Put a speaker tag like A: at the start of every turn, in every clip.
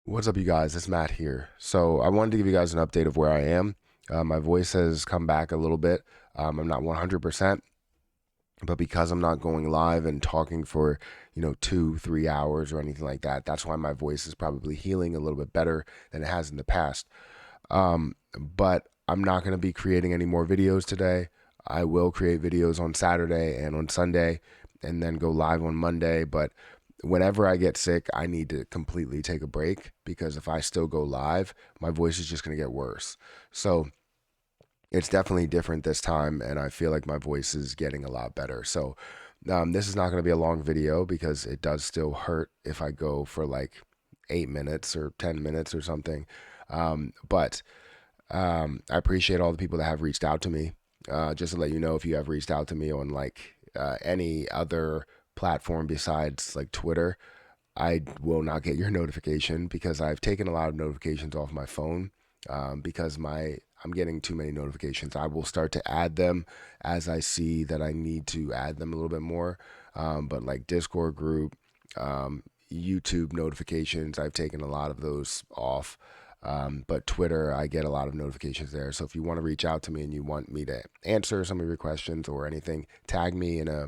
A: What's up, you guys? It's Matt here. So I wanted to give you guys an update of where I am. My voice has come back a little bit. I'm not 100%, but because I'm not going live and talking for 2-3 hours or anything like that, that's why my voice is probably healing a little bit better than it has in the past. But I'm not going to be creating any more videos today. I will create videos on Saturday and on Sunday, and then go live on Monday. But whenever I get sick, I need to completely take a break, because if I still go live, my voice is just going to get worse. So it's definitely different this time, and I feel like my voice is getting a lot better. So this is not going to be a long video, because it does still hurt if I go for like 8 minutes or 10 minutes or something. But I appreciate all the people that have reached out to me. Just to let you know, if you have reached out to me on like any other platform besides like Twitter, I will not get your notification, because I've taken a lot of notifications off my phone, because I'm getting too many notifications. I will start to add them as I see that I need to add them a little bit more. But like Discord group, YouTube notifications, I've taken a lot of those off. But Twitter, I get a lot of notifications there. So if you want to reach out to me and you want me to answer some of your questions or anything, tag me in a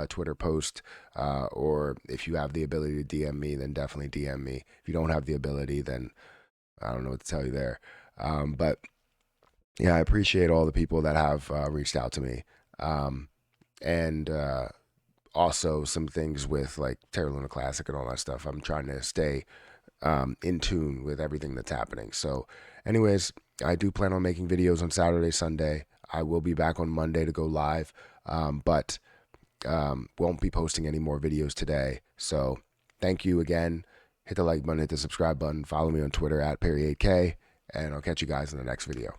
A: Twitter post, or if you have the ability to DM me, then definitely DM me. If you don't have the ability, then I don't know what to tell you there. But yeah, I appreciate all the people that have reached out to me. And Also some things with like Terra Luna Classic and all that stuff. I'm trying to stay in tune with everything that's happening. So, anyways, I do plan on making videos on Saturday, Sunday. I will be back on Monday to go live, but won't be posting any more videos today. So, thank you again. Hit the like button, hit the subscribe button, follow me on Twitter at Perry8K, and I'll catch you guys in the next video.